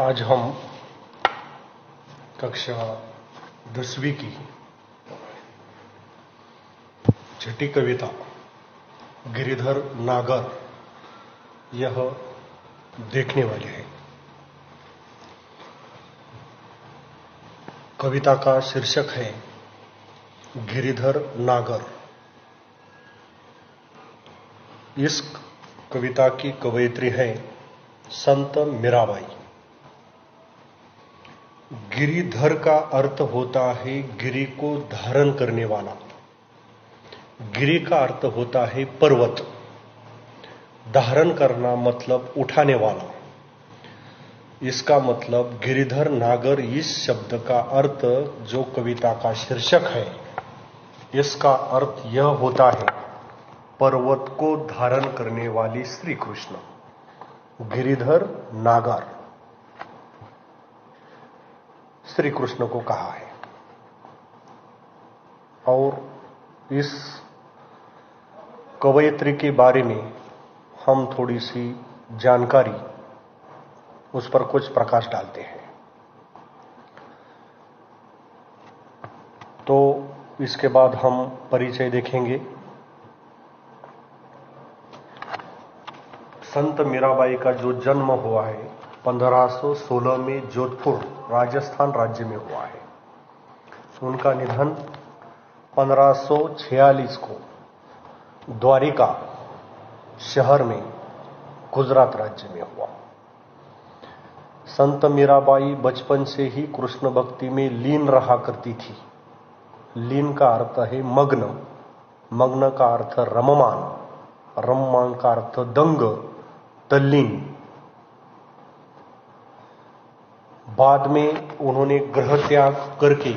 आज हम कक्षा 10वीं की छठी कविता गिरिधर नागर यह देखने वाले हैं। कविता का शीर्षक है गिरिधर नागर। इस कविता की कवयित्री है संत मीराबाई। गिरिधर का अर्थ होता है गिरि को धारण करने वाला। गिरि का अर्थ होता है पर्वत। धारण करना मतलब उठाने वाला। इसका मतलब गिरिधर नागर इस शब्द का अर्थ जो कविता का शीर्षक है, इसका अर्थ यह होता है पर्वत को धारण करने वाली श्री कृष्ण। गिरिधर नागर श्री कृष्ण को कहा है। और इस कवयित्री के बारे में हम थोड़ी सी जानकारी उस पर कुछ प्रकाश डालते हैं। तो इसके बाद हम परिचय देखेंगे। संत मीराबाई का जो जन्म हुआ है 1516 में जोधपुर राजस्थान राज्य में हुआ है। उनका निधन 1546 को द्वारिका शहर में गुजरात राज्य में हुआ। संत मीराबाई बचपन से ही कृष्ण भक्ति में लीन रहा करती थी। लीन का अर्थ है मग्न, मग्न का अर्थ रममान, रममान का अर्थ दंग, तल्लीन। बाद में उन्होंने गृह त्याग करके,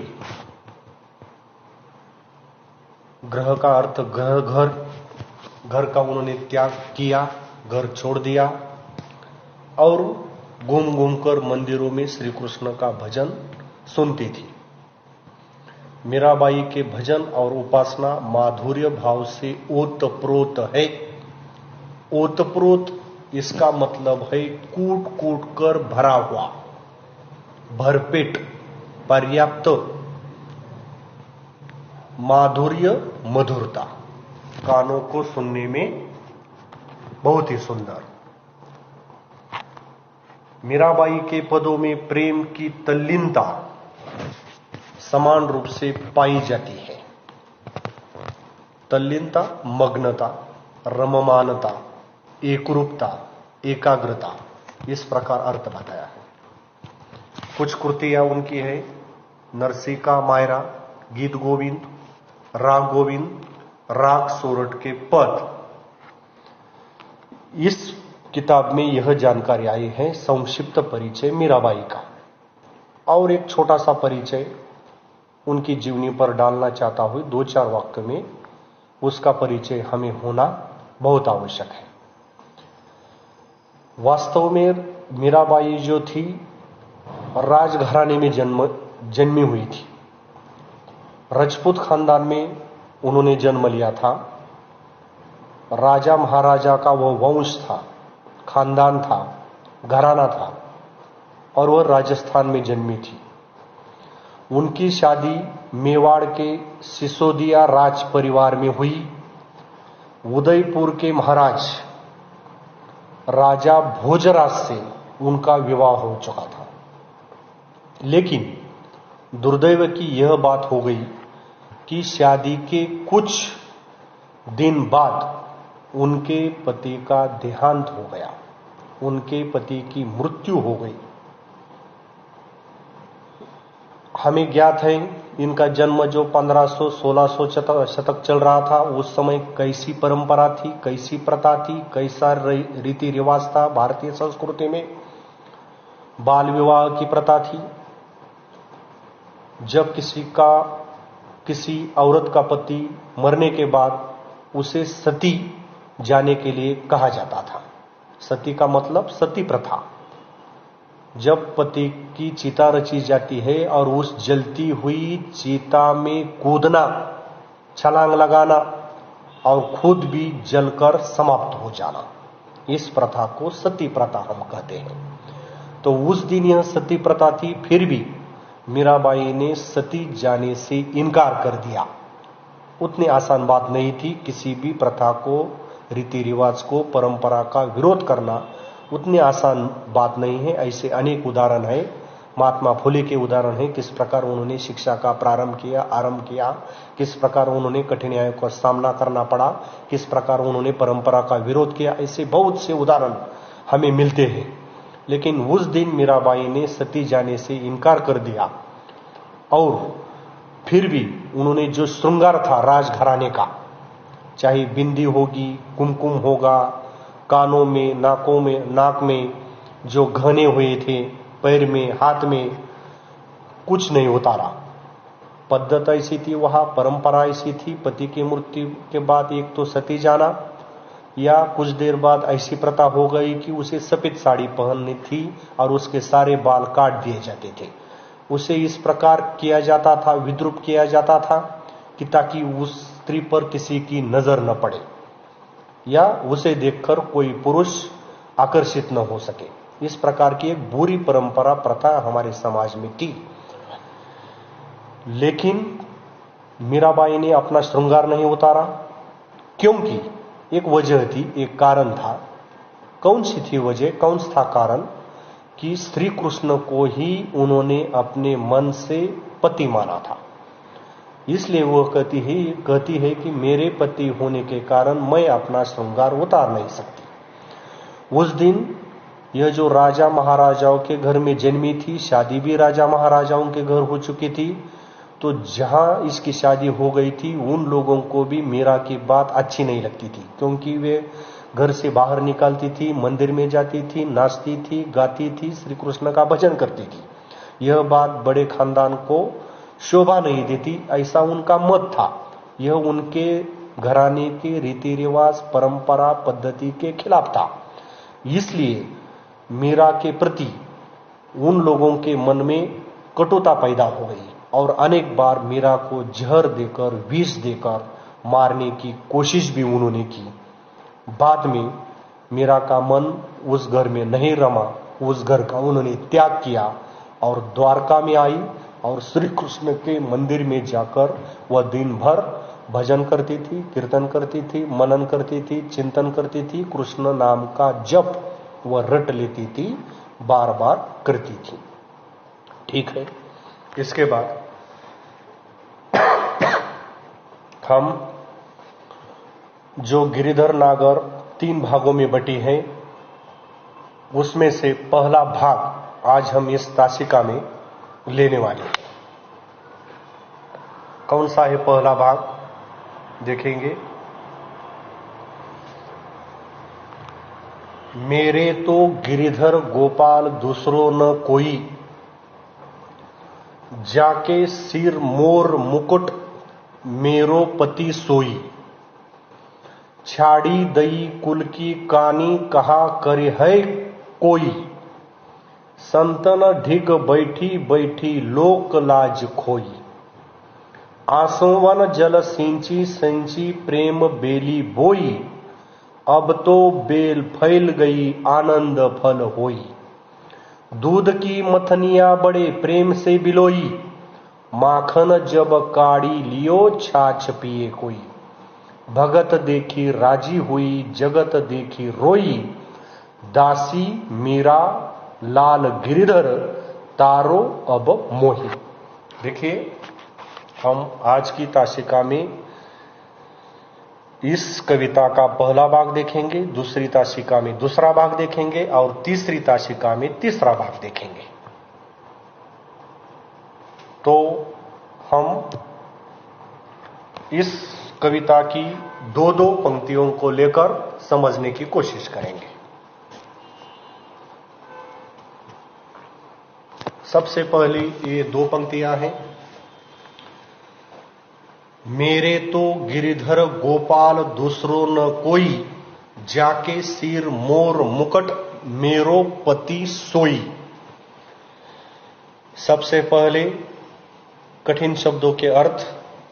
गृह का अर्थ घर का उन्होंने त्याग किया, घर छोड़ दिया और घूम घूम कर मंदिरों में श्री कृष्ण का भजन सुनती थी। मीराबाई के भजन और उपासना माधुर्य भाव से ओतप्रोत है। ओतप्रोत इसका मतलब है कूट कूट कर भरा हुआ, भरपेट, पर्याप्त, माधुर्य, मधुरता, कानों को सुनने में बहुत ही सुंदर। मीराबाई के पदों में प्रेम की तल्लीनता समान रूप से पाई जाती है। तल्लीनता, मग्नता, रममानता, एकरूपता, एकाग्रता, इस प्रकार अर्थ बताया है। कुछ कृतियां उनकी है नरसिका मायरा, गीत गोविंद, राग गोविंद, राग सोरठ के पद। इस किताब में यह जानकारी आई है संक्षिप्त परिचय मीराबाई का। और एक छोटा सा परिचय उनकी जीवनी पर डालना चाहता हूं 2-4 वाक्य में। उसका परिचय हमें होना बहुत आवश्यक है। वास्तव में मीराबाई जो थी राजघराने में जन्मी हुई थी। राजपूत खानदान में उन्होंने जन्म लिया था। राजा महाराजा का वह वंश था, खानदान था, घराना था और वह राजस्थान में जन्मी थी। उनकी शादी मेवाड़ के सिसोदिया राज परिवार में हुई। उदयपुर के महाराज राजा भोजराज से उनका विवाह हो चुका था। लेकिन दुर्दैव की यह बात हो गई कि शादी के कुछ दिन बाद उनके पति का देहांत हो गया, उनके पति की मृत्यु हो गई। हमें ज्ञात है इनका जन्म जो 1500-1600 शतक चल रहा था, उस समय कैसी परंपरा थी, कैसी प्रथा थी, कैसा रीति रिवाज था। भारतीय संस्कृति में बाल विवाह की प्रथा थी। जब किसी औरत का पति मरने के बाद उसे सती जाने के लिए कहा जाता था। सती का मतलब सती प्रथा। जब पति की चिता रची जाती है और उस जलती हुई चिता में कूदना, छलांग लगाना और खुद भी जलकर समाप्त हो जाना, इस प्रथा को सती प्रथा हम कहते हैं। तो उस दिन यह सती प्रथा थी, फिर भी मीराबाई ने सती जाने से इनकार कर दिया। उतनी आसान बात नहीं थी। किसी भी प्रथा को, रीति रिवाज को, परंपरा का विरोध करना उतनी आसान बात नहीं है। ऐसे अनेक उदाहरण है। महात्मा फुले के उदाहरण है, किस प्रकार उन्होंने शिक्षा का आरंभ किया, किस प्रकार उन्होंने कठिनाइयों का सामना करना पड़ा, किस प्रकार उन्होंने परंपरा का विरोध किया। ऐसे बहुत से उदाहरण हमें मिलते हैं। लेकिन उस दिन मीराबाई ने सती जाने से इनकार कर दिया और फिर भी उन्होंने जो श्रृंगार था राजघराने का, चाहे बिंदी होगी, कुमकुम होगा, कानों में, नाक में जो गहने हुए थे, पैर में, हाथ में, कुछ नहीं उतारा। पद्धत ऐसी थी, वहां परंपरा ऐसी थी। पति की मृत्यु के बाद एक तो सती जाना, या कुछ देर बाद ऐसी प्रथा हो गई कि उसे सफेद साड़ी पहननी थी और उसके सारे बाल काट दिए जाते थे। उसे इस प्रकार किया जाता था, विद्रूप किया जाता था कि ताकि उस स्त्री पर किसी की नजर न पड़े या उसे देखकर कोई पुरुष आकर्षित न हो सके। इस प्रकार की एक बुरी परंपरा, प्रथा हमारे समाज में थी। लेकिन मीराबाई ने अपना श्रृंगार नहीं उतारा, क्योंकि एक वजह थी, एक कारण था। कौन सी थी वजह, कौन सा था कारण? कि श्री कृष्ण को ही उन्होंने अपने मन से पति माना था। इसलिए वो कहती है कि मेरे पति होने के कारण मैं अपना श्रृंगार उतार नहीं सकती। उस दिन यह जो राजा महाराजाओं के घर में जन्मी थी, शादी भी राजा महाराजाओं के घर हो चुकी थी, तो जहां इसकी शादी हो गई थी उन लोगों को भी मीरा की बात अच्छी नहीं लगती थी, क्योंकि वे घर से बाहर निकलती थी, मंदिर में जाती थी, नाचती थी, गाती थी, श्री कृष्ण का भजन करती थी। यह बात बड़े खानदान को शोभा नहीं देती, ऐसा उनका मत था। यह उनके घराने के रीति रिवाज, परंपरा, पद्धति के खिलाफ था। इसलिए मीरा के प्रति उन लोगों के मन में कटुता पैदा हो गई और अनेक बार मीरा को जहर देकर, विष देकर मारने की कोशिश भी उन्होंने की। बाद में मीरा का मन उस घर में नहीं रमा, उस घर का उन्होंने त्याग किया और द्वारका में आई और श्री कृष्ण के मंदिर में जाकर वह दिन भर भजन करती थी, कीर्तन करती थी, मनन करती थी, चिंतन करती थी। कृष्ण नाम का जप वह रट लेती थी, बार बार करती थी। ठीक है। इसके बाद हम जो गिरिधर नागर 3 भागों में बटी है, उसमें से पहला भाग आज हम इस तासिका में लेने वाले हैं। कौन सा है पहला भाग, देखेंगे। मेरे तो गिरिधर गोपाल दूसरो न कोई, जाके सिर मोर मुकुट मेरो पति सोई, छाड़ी दई कुल की कानी कहा करे है कोई, संतन ढिग बैठी बैठी लोक लाज खोई, आंसुवन जल सिंची सिंची प्रेम बेली बोई, अब तो बेल फैल गई आनंद फल होई, दूध की मथनिया बड़े प्रेम से बिलोई, माखन जब काढ़ी लियो छाछ पिए कोई, भगत देखी राजी हुई जगत देखी रोई, दासी मीरा लाल गिरिधर तारो अब मोही। देखिए, हम आज की तासिका में इस कविता का पहला भाग देखेंगे, दूसरी तासिका में दूसरा भाग देखेंगे और तीसरी तासिका में तीसरा भाग देखेंगे। तो हम इस कविता की 2-2 पंक्तियों को लेकर समझने की कोशिश करेंगे। सबसे पहली ये 2 पंक्तियां हैं। मेरे तो गिरिधर गोपाल दूसरो न कोई, जाके सिर मोर मुकुट मेरो पति सोई। सबसे पहले कठिन शब्दों के अर्थ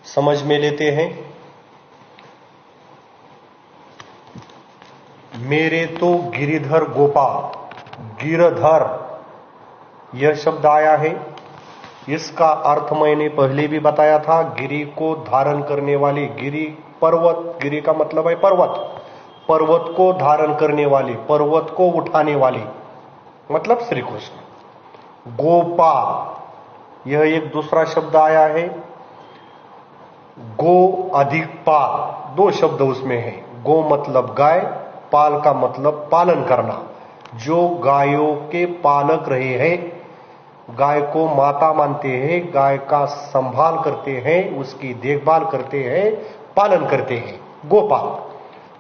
समझ में लेते हैं। मेरे तो गिरिधर गोपाल, गिरधर यह शब्द आया है। इसका अर्थ मैंने पहले भी बताया था, गिरि को धारण करने वाली, गिरि पर्वत, गिरि का मतलब है पर्वत, पर्वत को धारण करने वाली, पर्वत को उठाने वाली, मतलब श्री कृष्ण। गोपाल, यह एक दूसरा शब्द आया है। गो अधिक पाल, दो शब्द उसमें है। गो मतलब गाय, पाल का मतलब पालन करना। जो गायों के पालक रहे हैं, गाय को माता मानते हैं, गाय का संभाल करते हैं, उसकी देखभाल करते हैं, पालन करते हैं, गोपाल।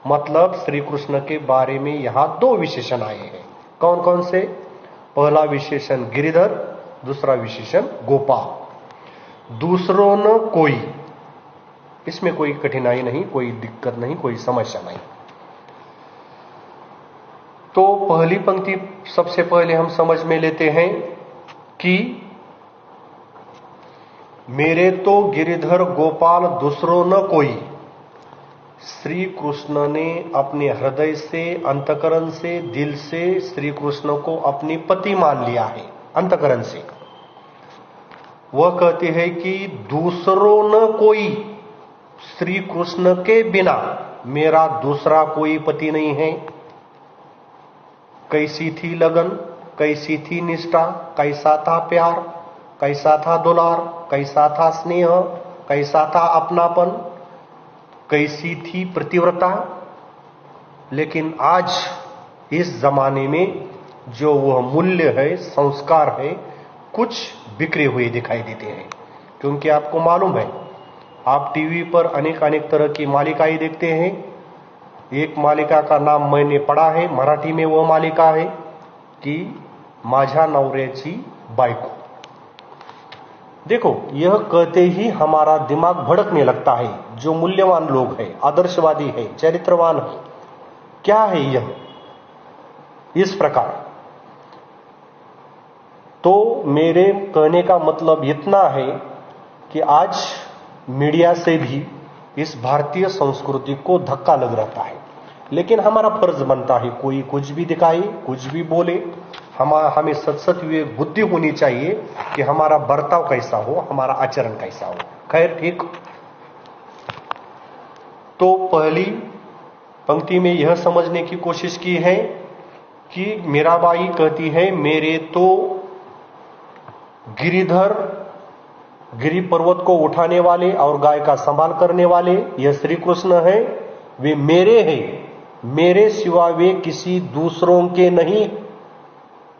मतलब श्री कृष्ण के बारे में यहां दो विशेषण आए हैं। कौन कौन से? पहला विशेषण गिरिधर, दूसरा विशेषण गोपाल। दूसरों न कोई, इसमें कोई कठिनाई नहीं, कोई दिक्कत नहीं, कोई समस्या नहीं। तो पहली पंक्ति सबसे पहले हम समझ में लेते हैं कि मेरे तो गिरिधर गोपाल दूसरों न कोई। श्री कृष्ण ने अपने हृदय से, अंतकरण से, दिल से श्री कृष्ण को अपनी पति मान लिया है, अंतकरण से। वह कहते हैं कि दूसरों न कोई, श्री कृष्ण के बिना मेरा दूसरा कोई पति नहीं है। कैसी थी लगन, कैसी थी निष्ठा, कैसा था प्यार, कैसा था दुलार, कैसा था स्नेह, कैसा था अपनापन, कैसी थी प्रतिव्रता। लेकिन आज इस जमाने में जो वह मूल्य है, संस्कार है, कुछ बिखरे हुए दिखाई देते हैं। क्योंकि आपको मालूम है, आप टीवी पर अनेक अनेक तरह की मालिकाएं देखते हैं। एक मालिका का नाम मैंने पढ़ा है, मराठी में वह मालिका है कि माझ्या नवऱ्याची बायको। देखो, यह कहते ही हमारा दिमाग भड़कने लगता है। जो मूल्यवान लोग हैं, आदर्शवादी है, चरित्रवान है, क्या है यह? इस प्रकार। तो मेरे कहने का मतलब इतना है कि आज मीडिया से भी इस भारतीय संस्कृति को धक्का लग रहता है। लेकिन हमारा फर्ज बनता है, कोई कुछ भी दिखाए, कुछ भी बोले, हमें सच विवेक बुद्धि होनी चाहिए कि हमारा बर्ताव कैसा हो, हमारा आचरण कैसा हो। खैर, ठीक। तो पहली पंक्ति में यह समझने की कोशिश की है कि मीराबाई कहती है, मेरे तो गिरिधर, गिरि पर्वत को उठाने वाले और गाय का संभाल करने वाले यह श्री कृष्ण है, वे मेरे हैं। मेरे सिवा वे किसी दूसरों के नहीं।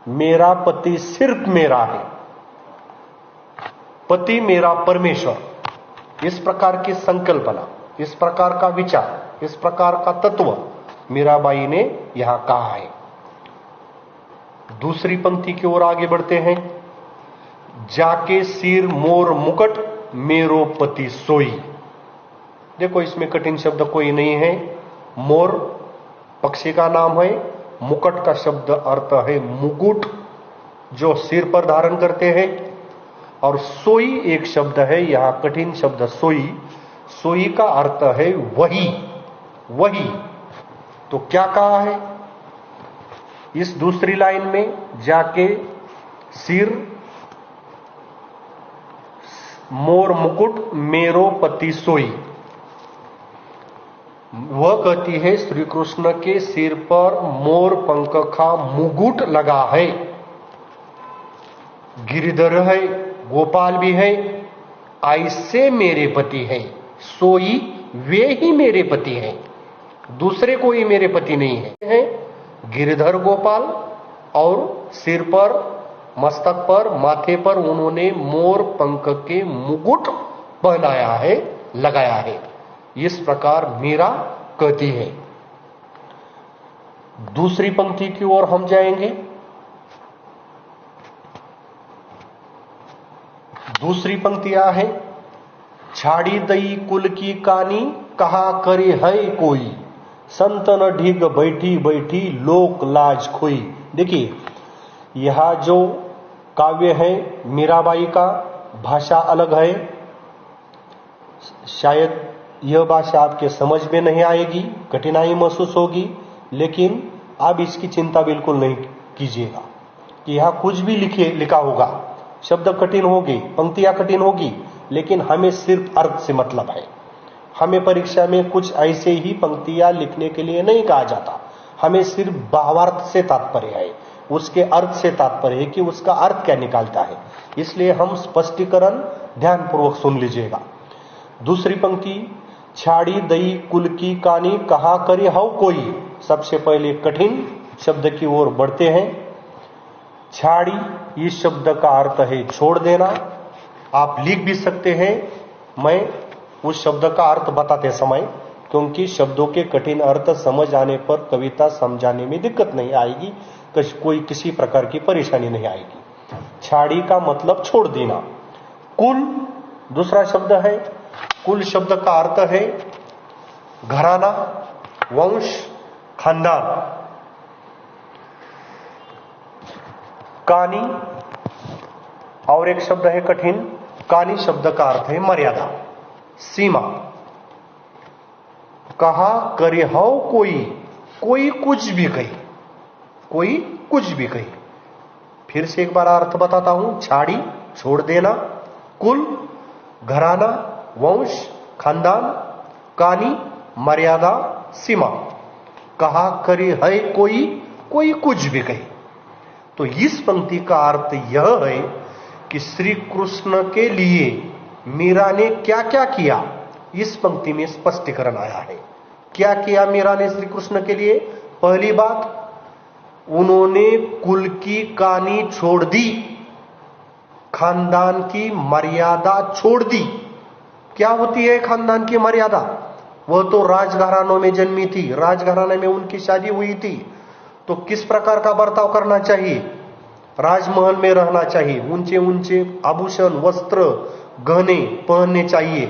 मेरा पति सिर्फ मेरा है, पति मेरा परमेश्वर। इस प्रकार की संकल्पना, इस प्रकार का विचार, इस प्रकार का तत्व मीराबाई ने यहां कहा है। दूसरी पंक्ति की ओर आगे बढ़ते हैं। जाके सिर मोर मुकुट मेरो पति सोई। देखो, इसमें कठिन शब्द कोई नहीं है। मोर पक्षी का नाम है, मुकुट का शब्द अर्थ है मुकुट, जो सिर पर धारण करते हैं। और सोई एक शब्द है, यहां कठिन शब्द सोई। सोई का अर्थ है वही, वही। तो क्या कहा है इस दूसरी लाइन में? जाके सिर मोर मुकुट मेरो पति सोई। वह कहती है श्री कृष्ण के सिर पर मोर पंख का मुकुट लगा है। गिरिधर है, गोपाल भी है, ऐसे मेरे पति है। सोई वे ही मेरे पति हैं, दूसरे कोई मेरे पति नहीं है। गिरिधर गोपाल, और सिर पर, मस्तक पर, माथे पर उन्होंने मोर पंख के मुकुट पहनाया है, लगाया है। इस प्रकार मीरा कहती है। दूसरी पंक्ति की ओर हम जाएंगे। दूसरी पंक्तियां है, छाड़ी दई कुल की कानी कहा करे है कोई, संतन ढीग बैठी बैठी लोक लाज खोई। देखिए, यह जो काव्य है मीराबाई का, भाषा अलग है। शायद यह भाषा आपके समझ में नहीं आएगी, कठिनाई महसूस होगी, लेकिन आप इसकी चिंता बिल्कुल नहीं कीजिएगा। कि यहां कुछ भी लिखा होगा, शब्द कठिन होगी, पंक्तियां कठिन होगी, लेकिन हमें सिर्फ अर्थ से मतलब है। हमें परीक्षा में कुछ ऐसे ही पंक्तियां लिखने के लिए नहीं कहा जाता, हमें सिर्फ भावार्थ से तात्पर्य है, उसके अर्थ से तात्पर्य है कि उसका अर्थ क्या निकालता है। इसलिए हम स्पष्टीकरण ध्यानपूर्वक सुन लीजिएगा। दूसरी पंक्ति, छाड़ी दई कुल की कानी कहा करे हव कोई। सबसे पहले कठिन शब्द की ओर बढ़ते हैं। छाड़ी इस शब्द का अर्थ है छोड़ देना। आप लिख भी सकते हैं, मैं उस शब्द का अर्थ बताते समय, क्योंकि शब्दों के कठिन अर्थ समझ आने पर कविता समझाने में दिक्कत नहीं आएगी, कोई किसी प्रकार की परेशानी नहीं आएगी। छाड़ी का मतलब छोड़ देना। कुल दूसरा शब्द है। कुल शब्द का अर्थ है घराना, वंश, खानदान। कानी और एक शब्द है कठिन, कानी शब्द का अर्थ है मर्यादा, सीमा। कहा करे हव कोई, कोई कुछ भी कही, कोई कुछ भी कही। फिर से एक बार अर्थ बताता हूं। छाड़ी छोड़ देना, कुल घराना, वंश, खानदान, कानी मर्यादा, सीमा। कहा करे है कोई, कोई कुछ भी कही। तो इस पंक्ति का अर्थ यह है कि श्री कृष्ण के लिए मीरा ने क्या क्या किया, इस पंक्ति में स्पष्टीकरण आया है। क्या किया मीरा ने श्री कृष्ण के लिए? पहली बात, उन्होंने कुल की कहानी छोड़ दी, खानदान की मर्यादा छोड़ दी। क्या होती है खानदान की मर्यादा? वह तो राजघरानों में जन्मी थी, राजघराने में उनकी शादी हुई थी, तो किस प्रकार का बर्ताव करना चाहिए? राजमहल में रहना चाहिए, ऊंचे ऊंचे आभूषण, वस्त्र, गहने पहनने चाहिए,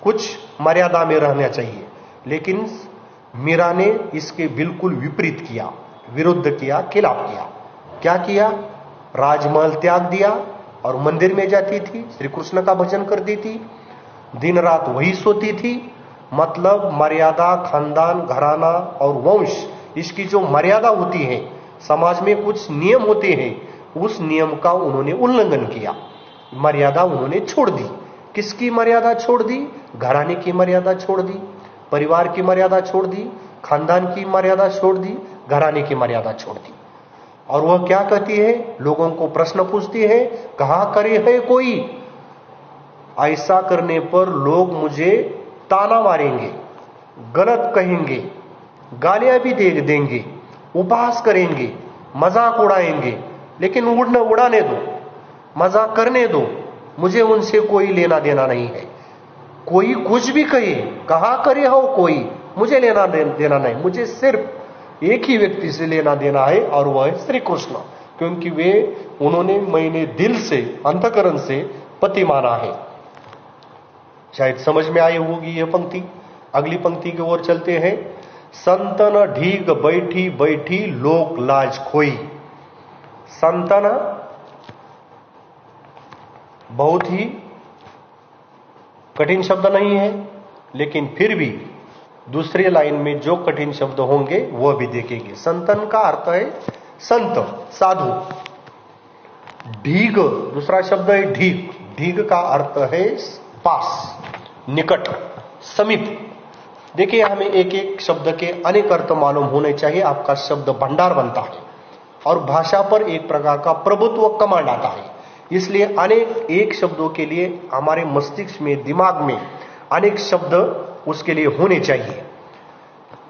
कुछ मर्यादा में रहना चाहिए। लेकिन मीरा ने इसके बिल्कुल विपरीत किया, विरुद्ध किया, खिलाफ किया। क्या किया? राजमहल त्याग दिया और मंदिर में जाती थी, श्री कृष्ण का भजन करती थी, दिन रात वही सोती थी। मतलब मर्यादा, खानदान, घराना और वंश, इसकी जो मर्यादा होती है, समाज में कुछ नियम होते हैं, उस नियम का उन्होंने उल्लंघन किया, मर्यादा उन्होंने छोड़ दी। किसकी मर्यादा छोड़ दी? घराने की मर्यादा छोड़ दी, परिवार की मर्यादा छोड़ दी, खानदान की मर्यादा छोड़ दी, घराने की मर्यादा छोड़ दी। और वह क्या कहती है? लोगों को प्रश्न पूछती है, कहा करे है कोई, ऐसा करने पर लोग मुझे ताना मारेंगे, गलत कहेंगे, गालियां भी दे देंगे, उपहास करेंगे, मजाक उड़ाएंगे, लेकिन उड़ाने दो, मजाक करने दो, मुझे उनसे कोई लेना देना नहीं है। कोई कुछ भी कहे, कहा करे हो कोई, मुझे लेना देना नहीं, मुझे सिर्फ एक ही व्यक्ति से लेना देना है, और वह है श्री कृष्ण, क्योंकि उन्होंने मैंने दिल से, अंतकरण से पति माना है। शायद समझ में आई होगी यह पंक्ति। अगली पंक्ति की ओर चलते हैं। संतन ढीग बैठी बैठी लोक लाज खोई। संतन बहुत ही कठिन शब्द नहीं है, लेकिन फिर भी दूसरी लाइन में जो कठिन शब्द होंगे वह भी देखेंगे। संतन का अर्थ है संत, साधु। ढीग दूसरा शब्द है ढीग। ढीग का अर्थ है पास, निकट, समीप। देखिए, हमें एक एक शब्द के अनेक अर्थ मालूम होने चाहिए, आपका शब्द भंडार बनता है और भाषा पर एक प्रकार का प्रभुत्व कमांड आता है। इसलिए अनेक एक शब्दों के लिए हमारे मस्तिष्क में, दिमाग में अनेक शब्द उसके लिए होने चाहिए।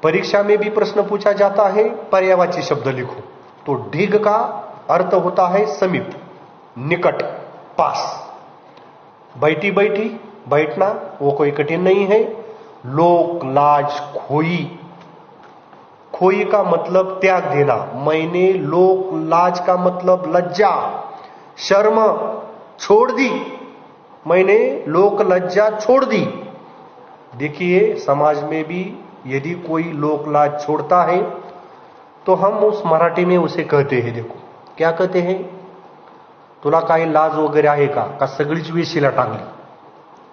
परीक्षा में भी प्रश्न पूछा जाता है, पर्यायवाची शब्द लिखो, तो ढीग का अर्थ होता है समीप, निकट, पास। बैठी बैठी, बैठना वो कोई कठिन नहीं है। लोक लाज खोई, खोई का मतलब त्याग देना। मैंने लोक लाज का मतलब लज्जा, शर्म छोड़ दी, मैंने लोक लज्जा छोड़ दी। देखिए, समाज में भी यदि कोई लोक लाज छोड़ता है तो हम उस मराठी में उसे कहते हैं, देखो क्या कहते हैं, तुला काही लाज वगैरे आहे का सगळीच वेशीला टांगली,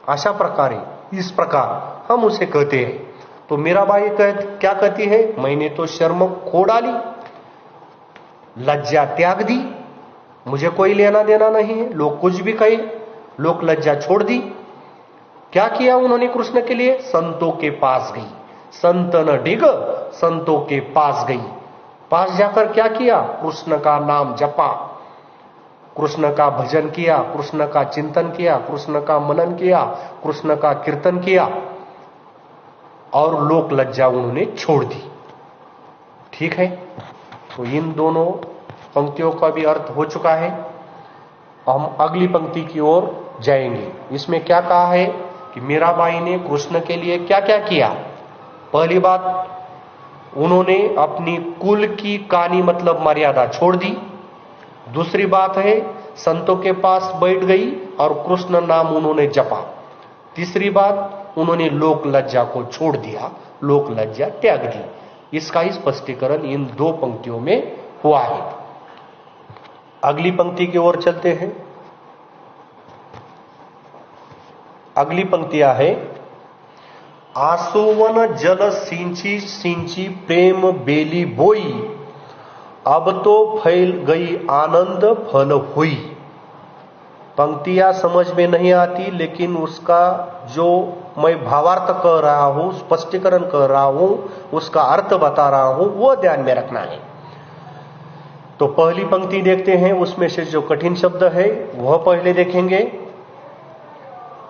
अशा प्रकारे, इस प्रकार हम उसे कहते हैं। तो मीराबाई क्या कहती है? मैंने तो शर्म खो डाली, लज्जा त्याग दी, मुझे कोई लेना देना नहीं है, लोग कुछ भी कहे, लोक लज्जा छोड़ दी। क्या किया उन्होंने कृष्ण के लिए? संतों के पास गई, संतन डिग संतों के पास गई। पास जाकर क्या किया? कृष्ण का नाम जपा, कृष्ण का भजन किया, कृष्ण का चिंतन किया, कृष्ण का मनन किया, कृष्ण का कीर्तन किया और लोक लज्जा उन्होंने छोड़ दी। ठीक है, तो इन दोनों पंक्तियों का भी अर्थ हो चुका है। हम अगली पंक्ति की ओर जाएंगे। इसमें क्या कहा है कि मीराबाई ने कृष्ण के लिए क्या क्या किया? पहली बात, उन्होंने अपनी कुल की कानी मतलब मर्यादा छोड़ दी। दूसरी बात है, संतों के पास बैठ गई और कृष्ण नाम उन्होंने जपा। तीसरी बात, उन्होंने लोक लज्जा को छोड़ दिया, लोक लज्जा त्याग दी। इसका स्पष्टीकरण इन दो पंक्तियों में हुआ है। अगली पंक्ति की ओर चलते हैं। अगली पंक्तियां है, आसुवन जल सिंची सिंची प्रेम बेली बोई, अब तो फैल गई आनंद फल हुई। पंक्तियां समझ में नहीं आती, लेकिन उसका जो मैं भावार्थ कर रहा हूं, स्पष्टीकरण कर रहा हूं, उसका अर्थ बता रहा हूं, वो ध्यान में रखना है। तो पहली पंक्ति देखते हैं, उसमें से जो कठिन शब्द है वह पहले देखेंगे।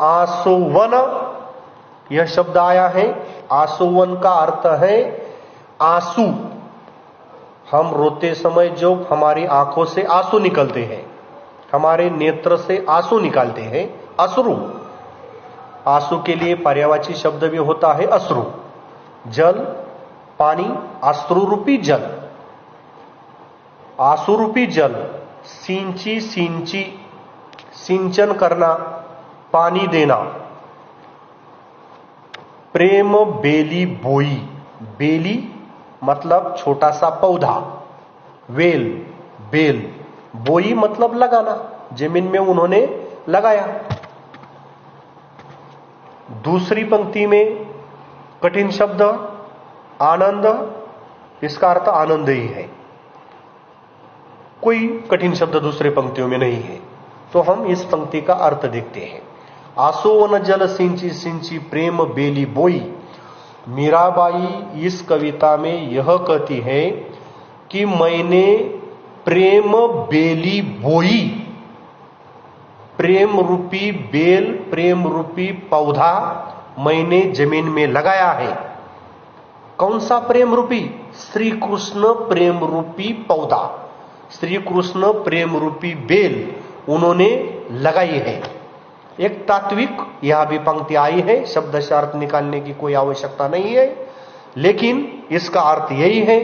आसुवन, यह शब्द आया है। आसुवन का अर्थ है आंसू। हम रोते समय जो हमारी आंखों से आंसू निकलते हैं, हमारे नेत्र से आंसू निकालते हैं, अश्रु। आंसू के लिए पर्यायवाची शब्द भी होता है अश्रु। जल, पानी, अश्रु रूपी जल, आंसू रूपी जल। सिंची सिंची, सिंचन करना, पानी देना। प्रेम बेली बोई, बेली मतलब छोटा सा पौधा, वेल, बेल। बोई मतलब लगाना, जमीन में उन्होंने लगाया। दूसरी पंक्ति में कठिन शब्द आनंद, इसका अर्थ आनंद ही है, कोई कठिन शब्द दूसरे पंक्तियों में नहीं है। तो हम इस पंक्ति का अर्थ देखते हैं। आसोवन जल सिंची सिंची प्रेम बेली बोई। मीराबाई इस कविता में यह कहती है कि मैंने प्रेम बेली बोई, प्रेम रूपी बेल, प्रेम रूपी पौधा मैंने जमीन में लगाया है। कौन सा प्रेम रूपी? श्री कृष्ण प्रेम रूपी पौधा, श्री कृष्ण प्रेम रूपी बेल उन्होंने लगाई है। एक तात्विक यहां भी पंक्ति आई है, शब्द से अर्थ निकालने की कोई आवश्यकता नहीं है, लेकिन इसका अर्थ यही है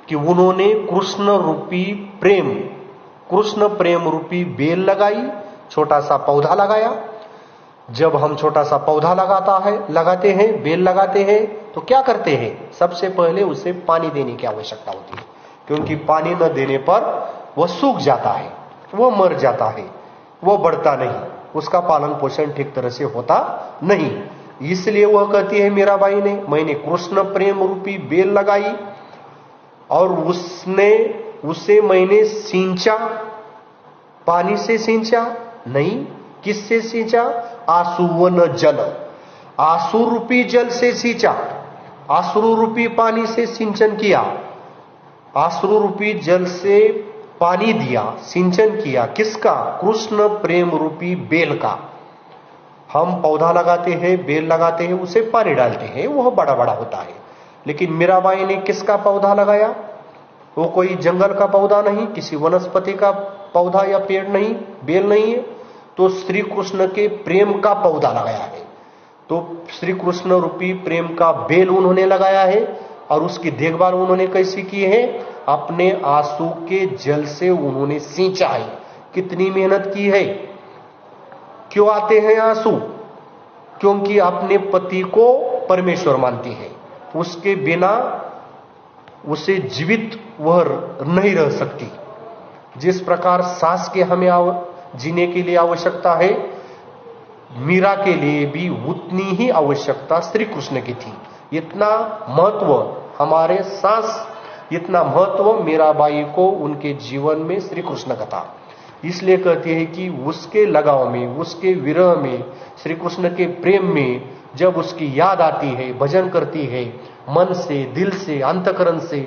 कि उन्होंने कृष्ण रूपी प्रेम, कृष्ण प्रेम रूपी बेल लगाई, छोटा सा पौधा लगाया। जब हम छोटा सा पौधा लगाते हैं, बेल लगाते हैं, तो क्या करते हैं? सबसे पहले उसे पानी देने की आवश्यकता होती है, क्योंकि पानी न देने पर वह सूख जाता है, वह मर जाता है, वह बढ़ता नहीं, उसका पालन पोषण ठीक तरह से होता नहीं। इसलिए वह कहती है मीराबाई ने, मैंने कृष्ण प्रेम रूपी बेल लगाई और उसे मैंने सींचा। पानी से सींचा नहीं, किससे सींचा? आसुवन जल, आंसू रूपी जल से सींचा, आश्रु रूपी पानी से सिंचन किया, आश्रु रूपी जल से पानी दिया, सिंचन किया। किसका? कृष्ण प्रेम रूपी बेल का। हम पौधा लगाते हैं, बेल लगाते हैं, उसे पानी डालते हैं, वह बड़ा बड़ा होता है। लेकिन मीराबाई ने किसका पौधा लगाया? वो कोई जंगल का पौधा नहीं, किसी वनस्पति का पौधा या पेड़ नहीं, बेल नहीं है, तो श्री कृष्ण के प्रेम का पौधा लगाया है। तो श्री कृष्ण रूपी प्रेम का बेल उन्होंने लगाया है और उसकी देखभाल उन्होंने कैसी की है? अपने आंसू के जल से उन्होंने सींचा है। कितनी मेहनत की है। क्यों आते हैं आंसू? क्योंकि अपने पति को परमेश्वर मानती है, उसके बिना उसे जीवित वह नहीं रह सकती। जिस प्रकार सांस के हमें जीने के लिए आवश्यकता है, मीरा के लिए भी उतनी ही आवश्यकता श्री कृष्ण की थी। इतना महत्व हमारे सांस, इतना महत्व मीराबाई को उनके जीवन में श्री कृष्ण का था। इसलिए कहते हैं कि उसके लगाव में, उसके विरह में, श्री कृष्ण के प्रेम में जब उसकी याद आती है, भजन करती है, मन से, दिल से, अंतकरण से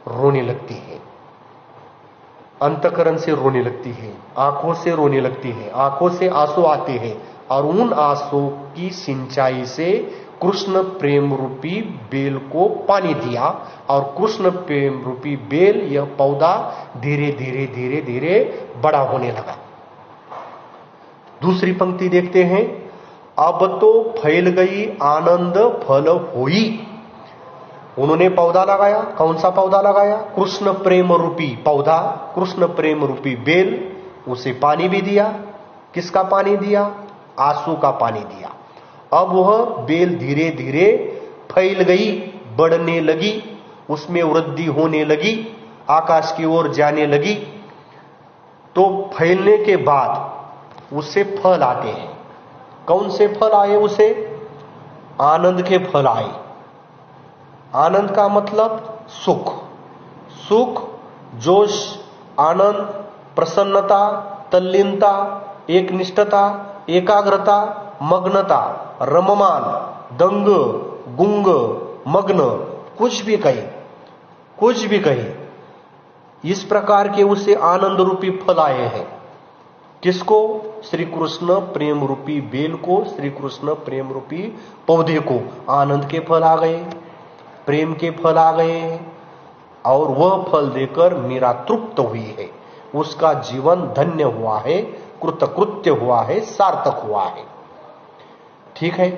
रोने लगती है, अंतकरण से रोने लगती है, आंखों से रोने लगती है, आंखों से आंसू आते हैं, और उन आंसू की सिंचाई से कृष्ण प्रेम रूपी बेल को पानी दिया, और कृष्ण प्रेम रूपी बेल, यह पौधा धीरे धीरे धीरे धीरे बड़ा होने लगा। दूसरी पंक्ति देखते हैं, अब तो फैल गई आनंद फल होई। उन्होंने पौधा लगाया, कौन सा पौधा लगाया? कृष्ण प्रेम रूपी पौधा, कृष्ण प्रेम रूपी बेल, उसे पानी भी दिया। किसका पानी दिया? आंसू का पानी दिया। अब वह बेल धीरे धीरे फैल गई, बढ़ने लगी, उसमें वृद्धि होने लगी, आकाश की ओर जाने लगी। तो फैलने के बाद उससे फल आते हैं। कौन से फल आए? उसे आनंद के फल आए। आनंद का मतलब सुख, सुख, जोश, आनंद, प्रसन्नता, तल्लीनता, एकनिष्ठता, एकाग्रता, मग्नता, रममान, दंग, गुंग, मग्न, कुछ भी कहे, कुछ भी कहे, इस प्रकार के उसे आनंद रूपी फल आए हैं। किसको? श्री कृष्ण प्रेम रूपी बेल को, श्री कृष्ण प्रेम रूपी पौधे को आनंद के फल आ गए, प्रेम के फल आ गए, और वह फल देकर मीरा तृप्त हुई है। उसका जीवन धन्य हुआ है, कृतकृत्य हुआ है, सार्थक हुआ है। ठीक है,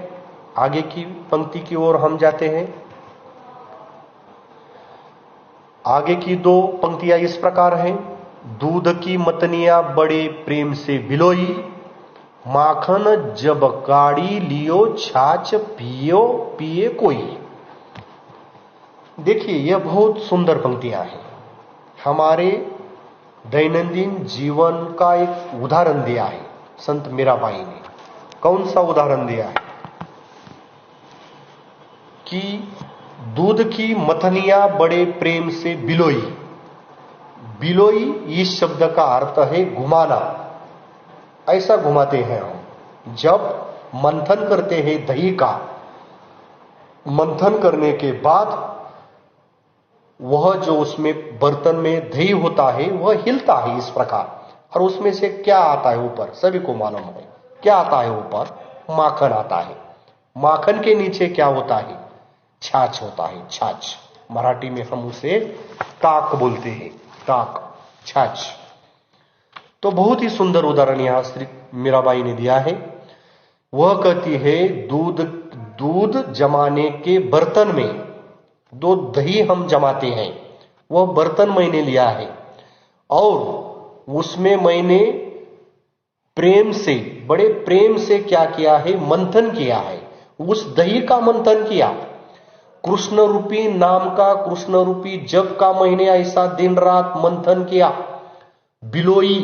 आगे की पंक्ति की ओर हम जाते हैं। आगे की दो पंक्तियां इस प्रकार हैं, दूध की मतनिया बड़े प्रेम से बिलोई, माखन जब काढ़ी लियो छाछ पियो पिए कोई। देखिए, यह बहुत सुंदर पंक्तियां हैं। हमारे दैनंदिन जीवन का एक उदाहरण दिया है संत मीराबाई ने। कौन सा उदाहरण दिया है? कि दूध की मथनिया बड़े प्रेम से बिलोई। बिलोई इस शब्द का अर्थ है घुमाना। ऐसा घुमाते हैं हम, जब मंथन करते हैं दही का, मंथन करने के बाद वह जो उसमें बर्तन में दही होता है वह हिलता है इस प्रकार, और उसमें से क्या आता है ऊपर? सभी को मालूम है क्या आता है ऊपर? माखन आता है। माखन के नीचे क्या होता है? छाछ होता है। छाछ, मराठी में हम उसे ताक बोलते हैं, ताक, छाछ। तो बहुत ही सुंदर उदाहरण यहां श्री मीराबाई ने दिया है। वह कहती है, दूध जमाने के बर्तन में दो दही हम जमाते हैं, वह बर्तन मैंने लिया है, और उसमें मैंने प्रेम से, बड़े प्रेम से क्या किया है? मंथन किया है। उस दही का मंथन किया, कृष्ण रूपी नाम का, कृष्ण रूपी जप का मैंने ऐसा दिन रात मंथन किया। बिलोई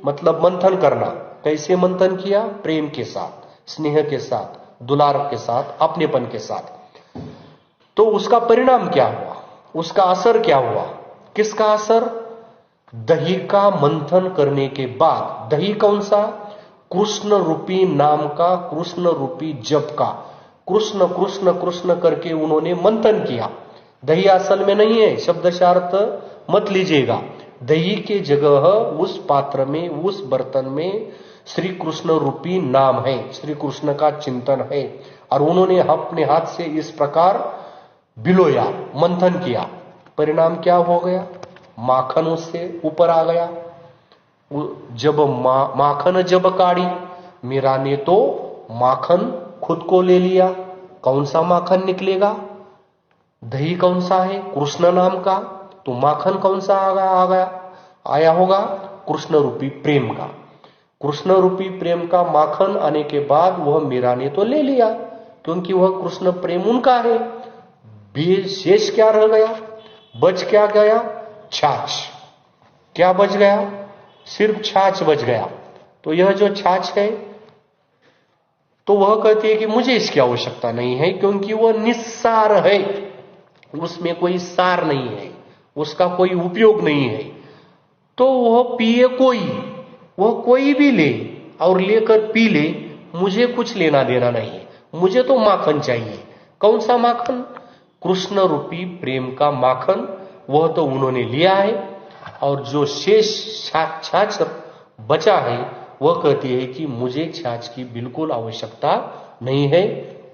मतलब मंथन करना। कैसे मंथन किया? प्रेम के साथ, स्नेह के साथ, दुलार के साथ, अपनेपन के साथ। तो उसका परिणाम क्या हुआ? उसका असर क्या हुआ? किसका असर? दही का मंथन करने के बाद, दही कौन सा? कृष्ण रूपी नाम का, कृष्ण रूपी जप का, कृष्ण कृष्ण कृष्ण करके उन्होंने मंथन किया। दही असल में नहीं है, शब्दशार्थ मत लीजिएगा। दही के जगह उस पात्र में, उस बर्तन में श्री कृष्ण रूपी नाम है, श्री कृष्ण का चिंतन है, और उन्होंने अपने हाथ से इस प्रकार बिलोया, मंथन किया। परिणाम क्या हो गया? माखन उससे ऊपर आ गया। जब माखन जब काढ़ी, मीरा ने तो माखन खुद को ले लिया। कौन सा माखन निकलेगा? दही कौन सा है? कृष्ण नाम का। तो माखन कौन सा आया होगा? कृष्ण रूपी प्रेम का। कृष्ण रूपी प्रेम का माखन आने के बाद वह मीरा ने तो ले लिया, क्योंकि वह कृष्ण प्रेम उनका है। शेष क्या रह गया? बच क्या गया? छाछ। क्या बच गया? सिर्फ छाछ बच गया। तो यह जो छाछ है, तो वह कहती है कि मुझे इसकी आवश्यकता नहीं है, क्योंकि वह निस्सार है, उसमें कोई सार नहीं है, उसका कोई उपयोग नहीं है। तो वह पिए कोई, वह कोई भी ले और लेकर पी ले, मुझे कुछ लेना देना नहीं है, मुझे तो माखन चाहिए। कौन सा माखन? कृष्ण रूपी प्रेम का माखन, वह तो उन्होंने लिया है। और जो शेष छाछ बचा है, वह कहती है कि मुझे छाछ की बिल्कुल आवश्यकता नहीं है,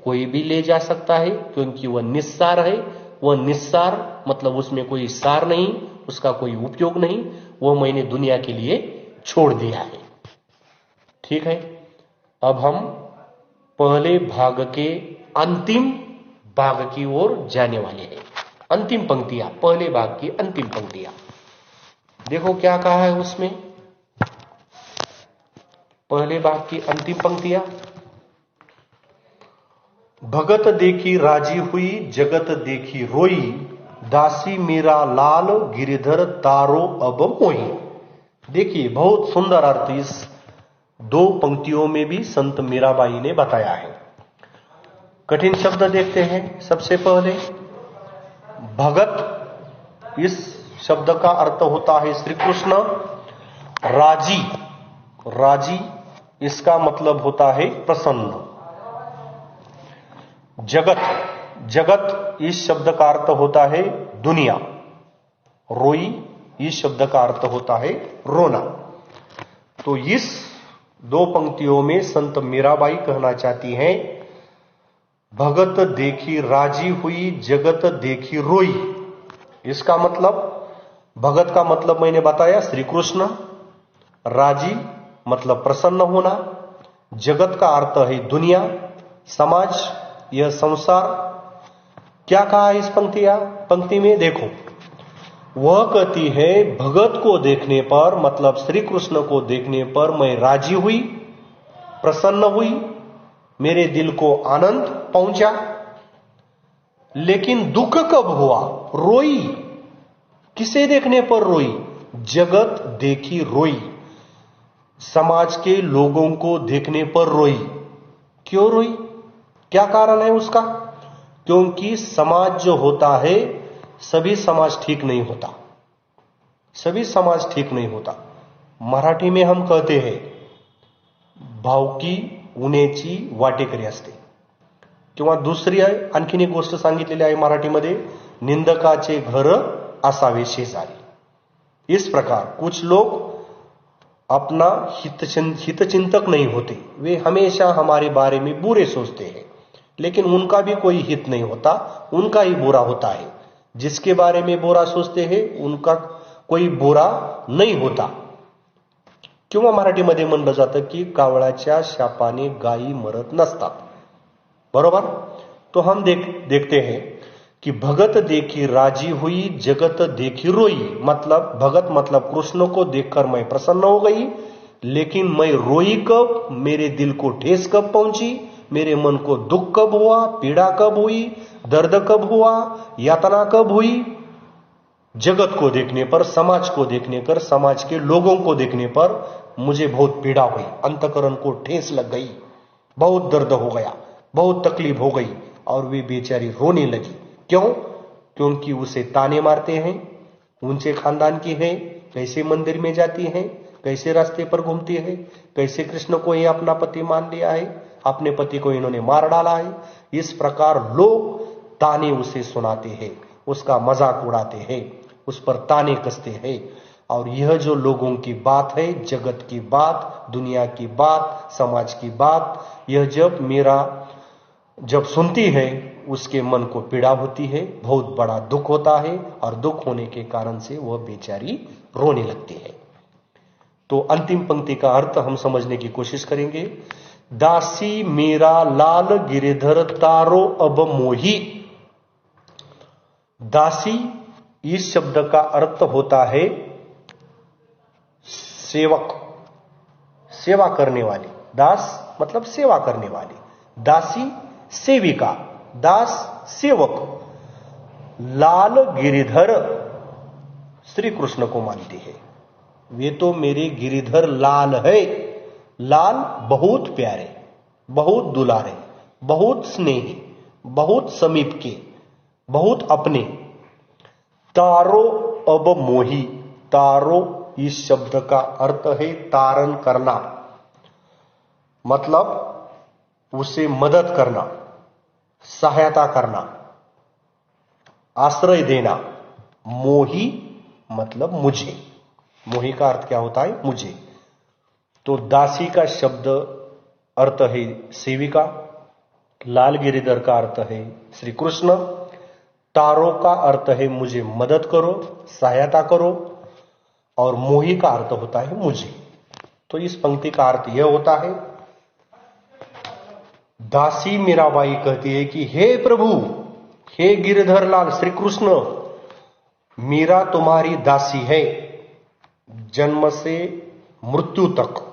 कोई भी ले जा सकता है, क्योंकि वह निस्सार है। वह निस्सार मतलब उसमें कोई सार नहीं, उसका कोई उपयोग नहीं, वह मैंने दुनिया के लिए छोड़ दिया है। ठीक है, अब हम पहले भाग के अंतिम भाग की ओर जाने वाले हैं। अंतिम पंक्तियां, पहले भाग की अंतिम पंक्तियां देखो क्या कहा है उसमें। पहले भाग की अंतिम पंक्तियां, भगत देखी राजी हुई, जगत देखी रोई, दासी मेरा लाल, गिरिधर तारो अब मोही। देखिए, बहुत सुंदर अर्थ इस दो पंक्तियों में भी संत मीराबाई ने बताया है। कठिन शब्द देखते हैं। सबसे पहले भगत, इस शब्द का अर्थ होता है श्री कृष्ण। राजी, राजी इसका मतलब होता है प्रसन्न। जगत, जगत इस शब्द का अर्थ होता है दुनिया। रोई इस शब्द का अर्थ होता है रोना। तो इस दो पंक्तियों में संत मीराबाई कहना चाहती हैं, भगत देखी राजी हुई, जगत देखी रोई। इसका मतलब, भगत का मतलब मैंने बताया श्री कृष्ण, राजी मतलब प्रसन्न होना, जगत का अर्थ है दुनिया, समाज, यह संसार। क्या कहा इस पंक्ति में देखो, वह कहती है भगत को देखने पर मतलब श्री कृष्ण को देखने पर मैं राजी हुई, प्रसन्न हुई, मेरे दिल को आनंद पहुंचा। लेकिन दुख कब हुआ? रोई। किसे देखने पर रोई? जगत देखी रोई, समाज के लोगों को देखने पर रोई। क्यों रोई? क्या कारण है उसका? क्योंकि समाज जो होता है, सभी समाज ठीक नहीं होता, सभी समाज ठीक नहीं होता। मराठी में हम कहते हैं, भावकी उन्याची वाटेकरी असते, किंवा दुसरी आणखीन एक गोष्ट सांगितलेली आहे मराठीमध्ये, निंदकाचे घर असावे शेजारी। इस प्रकार कुछ लोग अपना हितचिंतक नहीं होते, वे हमेशा हमारे बारे में बुरे सोचते हैं, लेकिन उनका भी कोई हित नहीं होता, उनका ही बुरा होता है। जिसके बारे में बुरा सोचते हैं उनका कोई बुरा नहीं होता। किंवा मराठीमध्ये म्हणलं जातं की कावळाच्या शापाने गायी मरत नसतात, बरोबर। तो हम देखते हैं कि भगत देखी राजी हुई, जगत देखी रोई। मतलब भगत मतलब कृष्ण को देखकर मैं प्रसन्न हो गई, लेकिन मैं रोई कब? मेरे दिल को ठेस कब पहुंची? मेरे मन को दुख कब हुआ? पीड़ा कब हुई? दर्द कब हुआ? यातना कब हुई? जगत को देखने पर, समाज को देखने पर, समाज के लोगों को देखने पर मुझे बहुत पीड़ा हुई, अंतकरण को ठेस लग गई, बहुत दर्द हो गया, बहुत तकलीफ हो गई, और वे बेचारी रोने लगी। क्यों? क्योंकि उसे ताने मारते हैं, ऊंचे खानदान की है, कैसे मंदिर में जाती है, कैसे रास्ते पर घूमती है, कैसे कृष्ण को ही अपना पति मान लिया है, अपने पति को इन्होंने मार डाला है। इस प्रकार लोग ताने उसे सुनाते हैं, उसका मजाक उड़ाते हैं, उस पर ताने कसते हैं। और यह जो लोगों की बात है, जगत की बात, दुनिया की बात, समाज की बात, यह जब सुनती है उसके मन को पीड़ा होती है, बहुत बड़ा दुख होता है, और दुख होने के कारण से वह बेचारी रोने लगती है। तो अंतिम पंक्ति का अर्थ हम समझने की कोशिश करेंगे। दासी मेरा लाल, गिरिधर तारो अब मोही। दासी इस शब्द का अर्थ होता है सेवक, सेवा करने वाली। दास मतलब सेवा करने वाली, दासी सेविका, दास सेवक। लाल गिरिधर श्री कृष्ण को मानती है, वे तो मेरे गिरिधर लाल है। लाल बहुत प्यारे, बहुत दुलारे, बहुत स्नेही, बहुत समीप के, बहुत अपने। तारो अब मोही, तारो इस शब्द का अर्थ है तारण करना, मतलब उसे मदद करना, सहायता करना, आश्रय देना। मोही मतलब मुझे, मोही का अर्थ क्या होता है? मुझे। तो दासी का शब्द अर्थ है सेविका, लाल गिरिधर का अर्थ है श्री कृष्ण, तारो का अर्थ है मुझे मदद करो, सहायता करो, और मोही का अर्थ होता है मुझे। तो इस पंक्ति का अर्थ यह होता है, दासी मीराबाई कहती है कि हे प्रभु, हे गिरधर लाल श्री कृष्ण, मीरा तुम्हारी दासी है, जन्म से मृत्यु तक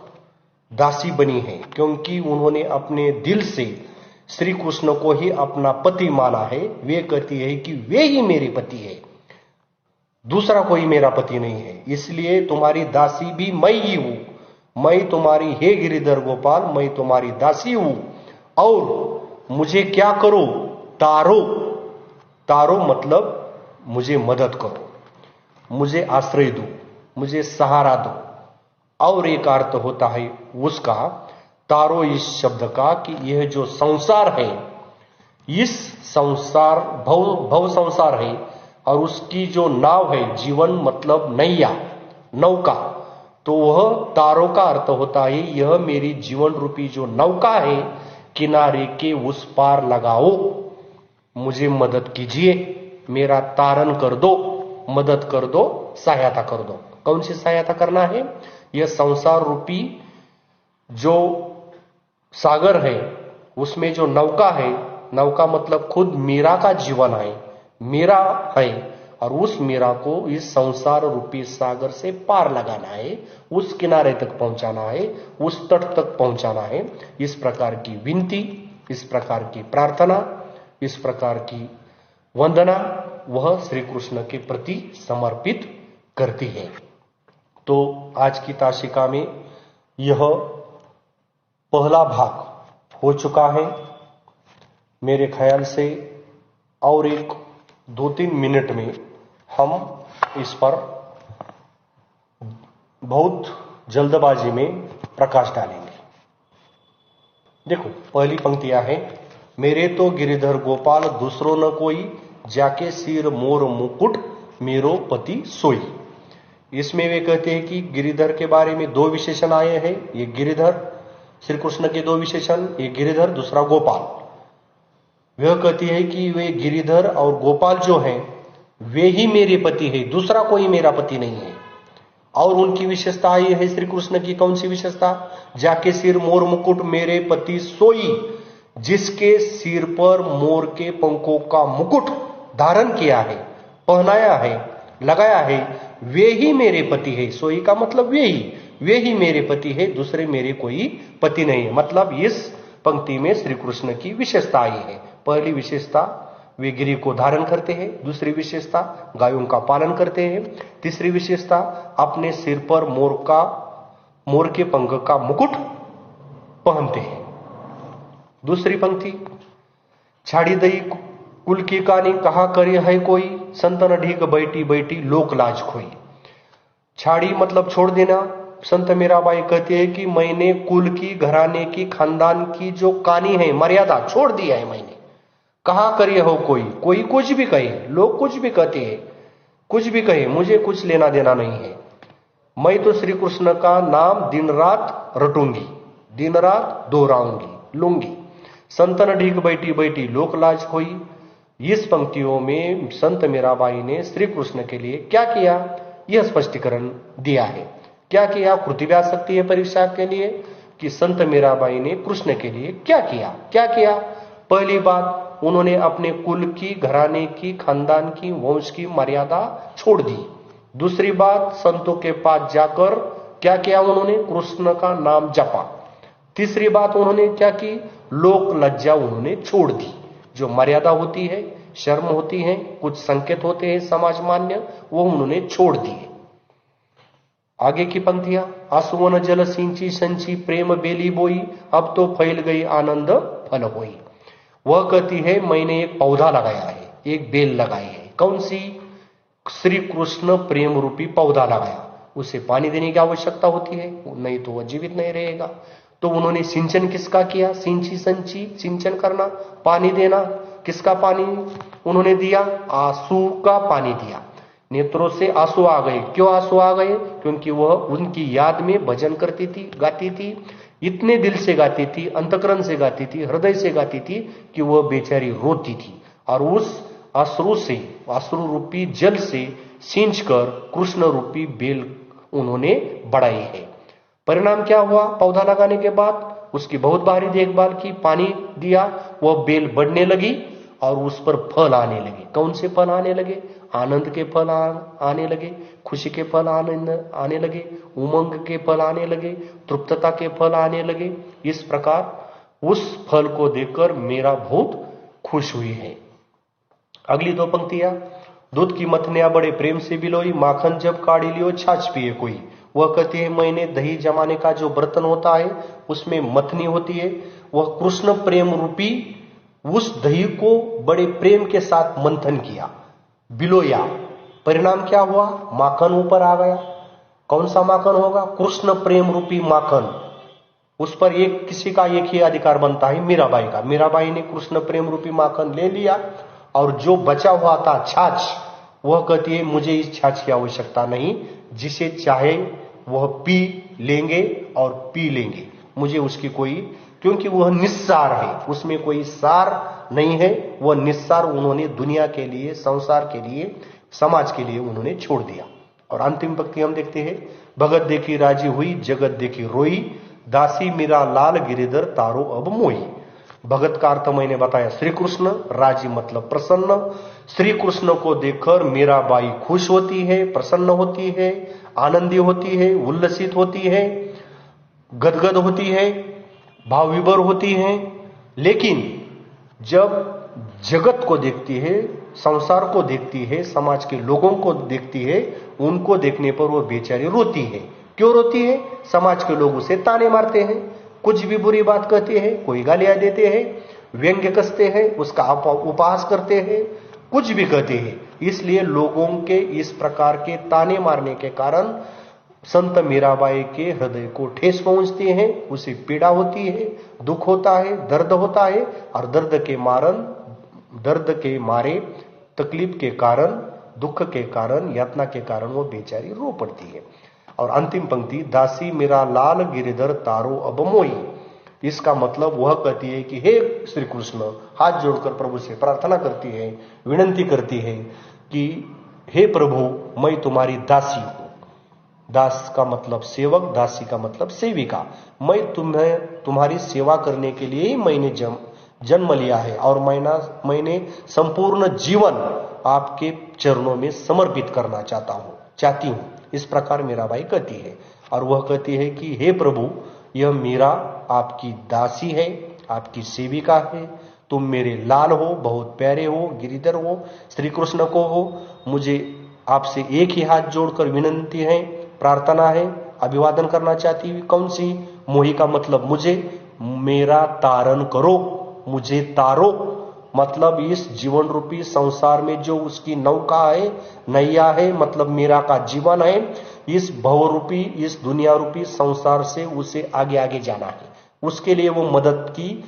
दासी बनी है, क्योंकि उन्होंने अपने दिल से श्री कृष्ण को ही अपना पति माना है। वे कहती है कि वे ही मेरे पति है, दूसरा कोई मेरा पति नहीं है, इसलिए तुम्हारी दासी भी मैं ही हूं। मैं तुम्हारी, हे गिरिधर गोपाल, मैं तुम्हारी दासी हूं, और मुझे क्या करो? तारो। तारो मतलब मुझे मदद करो, मुझे आश्रय दो, मुझे सहारा दो। और एक अर्थ होता है उसका, तारो इस शब्द का, कि यह जो संसार है, इस संसार भव संसार है, और उसकी जो नाव है, जीवन मतलब नैया, नौका, तो वह तारो का अर्थ होता है यह मेरी जीवन रूपी जो नौका है, किनारे के उस पार लगाओ, मुझे मदद कीजिए, मेरा तारण कर दो, मदद कर दो, सहायता कर दो। कौन सी सहायता करना है? यह संसार रूपी जो सागर है, उसमें जो नौका है, नौका मतलब खुद मीरा का जीवन है, मीरा है, और उस मीरा को इस संसार रूपी सागर से पार लगाना है, उस किनारे तक पहुंचाना है, उस तट तक पहुंचाना है। इस प्रकार की विनती, इस प्रकार की प्रार्थना, इस प्रकार की वंदना वह श्री कृष्ण के प्रति समर्पित करती है। तो आज की ताशिका में यह पहला भाग हो चुका है। मेरे ख्याल से और एक 2-3 मिनट में हम इस पर बहुत जल्दबाजी में प्रकाश डालेंगे। देखो, पहली पंक्तियां हैं, मेरे तो गिरिधर गोपाल दूसरो न कोई, जाके सिर मोर मुकुट मेरो पति सोई। इसमें वे कहते हैं कि गिरिधर के बारे में 2 विशेषण आए हैं। ये गिरिधर, श्री कृष्ण के 2 विशेषण, एक गिरिधर, दूसरा गोपाल। वह कहती है कि वे गिरिधर और गोपाल जो हैं वे ही मेरे पति है, दूसरा कोई मेरा पति नहीं है। और उनकी विशेषता आई है श्री कृष्ण की, कौन सी विशेषता? जाके सिर मोर मुकुट मेरे पति सोई, जिसके सिर पर मोर के पंखों का मुकुट धारण किया है, पहनाया है, लगाया है, वे ही मेरे पति है। सोई का मतलब वे ही मेरे पति है, दूसरे मेरे कोई पति नहीं है। मतलब इस पंक्ति में श्री कृष्ण की विशेषता आई है। पहली विशेषता, वे गिरि को धारण करते हैं। दूसरी विशेषता, गायों का पालन करते हैं। तीसरी विशेषता, अपने सिर पर मोर के पंख का मुकुट पहनते हैं। दूसरी पंक्ति, छाड़ी दई कुल की कहानी कहा करी है कोई, संतन ढीक बैठी बैठी लोक लाज खोई। छाड़ी मतलब छोड़ देना। संत मीराबाई कहते हैं कि मैंने कुल की, घराने की, खानदान की जो कहानी है, मर्यादा छोड़ दिया है मैंने। कहा करिए हो कोई कुछ भी कहे, लोग कुछ भी कहते हैं, कुछ भी कहे, मुझे कुछ लेना देना नहीं है। मैं तो श्री कृष्ण का नाम दिन रात रटूंगी, दिन रात दोहराऊंगी, लूंगी। संतन ढीक बैठी बैठी लोक लाज खोई। इस पंक्तियों में संत मीराबाई ने श्री कृष्ण के लिए क्या किया, यह स्पष्टीकरण दिया है। क्या किया? कृति व्यास सकती है परीक्षा के लिए कि संत मीराबाई ने कृष्ण के लिए क्या किया। पहली बात, उन्होंने अपने कुल की, घराने की, खानदान की, वंश की मर्यादा छोड़ दी। दूसरी बात, संतों के पास जाकर क्या किया? उन्होंने कृष्ण का नाम जपा। तीसरी बात उन्होंने क्या की? लोक लज्जा उन्होंने छोड़ दी। जो मर्यादा होती है, शर्म होती है, कुछ संकेत होते हैं समाज मान्य, वो उन्होंने छोड़ दिए। आगे की पंक्तियां, आसुवन जल सिंची संची प्रेम बेली बोई, अब तो फैल गई आनंद फल होई। वह कहती है मैंने एक पौधा लगाया है, एक बेल लगाई है। कौन सी? श्री कृष्ण प्रेम रूपी पौधा लगाया। उसे पानी देने की आवश्यकता होती है, नहीं तो वह जीवित नहीं रहेगा। तो उन्होंने सिंचन किसका किया? सिंची संची, सिंचन करना, पानी देना। किसका पानी उन्होंने दिया? आंसू का पानी दिया। नेत्रों से आंसू आ गए। क्यों आंसू आ गए? क्योंकि वह उनकी याद में भजन करती थी, गाती थी, इतने दिल से गाती थी, अंतकरण से गाती थी, हृदय से गाती थी कि वह बेचारी रोती थी। और उस अश्रु से, अश्रु रूपी जल से सींच कर कृष्ण रूपी बेल उन्होंने बढ़ाई है। परिणाम क्या हुआ? पौधा लगाने के बाद उसकी बहुत भारी देखभाल की, पानी दिया, वह बेल बढ़ने लगी और उस पर फल आने लगे। कौन से फल आने लगे? आनंद के फल आने लगे, खुशी के फल आने लगे, उमंग के फल आने लगे, तृप्तता के फल आने लगे। इस प्रकार उस फल को देखकर मेरा बहुत खुश हुई है। अगली दो पंक्तियां, दूध की मथनिया बड़े प्रेम से बिलोई, माखन जब काढ़ी लियो छाछ पिए कोई। वह कहती है मैंने दही जमाने का जो बर्तन होता है उसमें मथनी होती है, वह कृष्ण प्रेम रूपी उस दही को बड़े प्रेम के साथ मंथन किया, बिलोया। परिणाम क्या हुआ? माखन ऊपर आ गया। कौन सा माखन होगा? कृष्ण प्रेम रूपी माखन। उस पर किसी का एक ही अधिकार बनता है, मीराबाई का। मीराबाई ने कृष्ण प्रेम रूपी माखन ले लिया और जो बचा हुआ था छाछ, वह कहती है मुझे इस छाछ की आवश्यकता नहीं, जिसे चाहे वह पी लेंगे और पी लेंगे, मुझे उसकी कोई, क्योंकि वह निस्सार है, उसमें कोई सार नहीं है। वह निस्सार उन्होंने दुनिया के लिए, संसार के लिए, समाज के लिए उन्होंने छोड़ दिया। और अंतिम पंक्ति हम देखते हैं, भगत देखी राजी हुई, जगत देखी रोई, दासी मीरा लाल गिरिधर तारो अब मोई। भगत का अर्थ मैंने बताया श्री कृष्ण, राजी मतलब प्रसन्न। श्री कृष्ण को देखकर मीराबाई खुश होती है, प्रसन्न होती है, आनंदी होती है, उल्लसित होती है, गदगद होती है, भाव विभोर होती है। लेकिन जब जगत को देखती है, संसार को देखती है, समाज के लोगों को देखती है, उनको देखने पर वो बेचारी रोती है। क्यों रोती है? समाज के लोग उसे ताने मारते हैं, कुछ भी बुरी बात कहते हैं, कोई गालियां देते हैं, व्यंग्य कसते हैं, उसका उपहास करते हैं, कुछ भी कहते हैं। इसलिए लोगों के इस प्रकार के ताने मारने के कारण संत मीराबाई के हृदय को ठेस पहुंचती है, उसे पीड़ा होती है, दुख होता है, दर्द होता है, और दर्द के मारे, तकलीफ के कारण, दुख के कारण, यातना के कारण वो बेचारी रो पड़ती है। और अंतिम पंक्ति, दासी मेरा लाल गिरिधर तारो अब मोई। इसका मतलब वह कहती है कि हे श्री कृष्ण, हाथ जोड़कर प्रभु से प्रार्थना करती है, विनंती करती है कि हे प्रभु, मैं तुम्हारी दासी हूं। दास का मतलब सेवक, दासी का मतलब सेविका। मैं तुम्हारी सेवा करने के लिए ही मैंने जन्म लिया है और मैंने संपूर्ण जीवन आपके चरणों में समर्पित करना चाहती हूं। इस प्रकार मीराबाई कहती है। और वह कहती है कि हे प्रभु, यह मीरा आपकी दासी है, आपकी सेविका है, तुम मेरे लाल हो, बहुत प्यारे हो, गिरिधर हो, श्री कृष्ण को हो। मुझे आपसे एक ही हाथ जोड़कर विनंती है, प्रार्थना है, अभिवादन करना चाहती हूँ। कौन सी? मोही का मतलब मुझे, मेरा तारण करो, मुझे तारो, मतलब इस जीवन रूपी संसार में जो उसकी नौका है, नैया है, मतलब मीरा का जीवन है, इस भव रूपी, इस दुनिया रूपी संसार से उसे आगे आगे जाना है। उसके लिए वो मदद की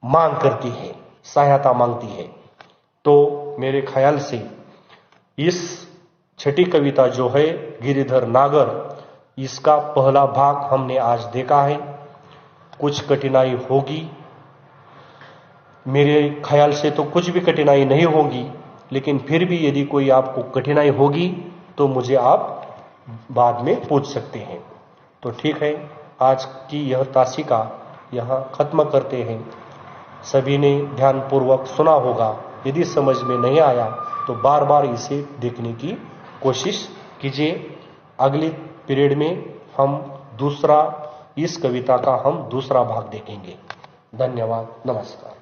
मांग करती है, सहायता मांगती है। तो मेरे ख्याल से इस छठी कविता जो है गिरिधर नागर, इसका पहला भाग हमने आज देखा है। कुछ कठिनाई होगी, मेरे ख्याल से तो कुछ भी कठिनाई नहीं होगी, लेकिन फिर भी यदि कोई आपको कठिनाई होगी तो मुझे आप बाद में पूछ सकते हैं। तो ठीक है, आज की यह तासिका यहाँ खत्म करते हैं। सभी ने ध्यानपूर्वक सुना होगा। यदि समझ में नहीं आया तो बार बार इसे देखने की कोशिश कीजिए। अगले पीरियड में इस कविता का हम दूसरा भाग देखेंगे। धन्यवाद, नमस्कार।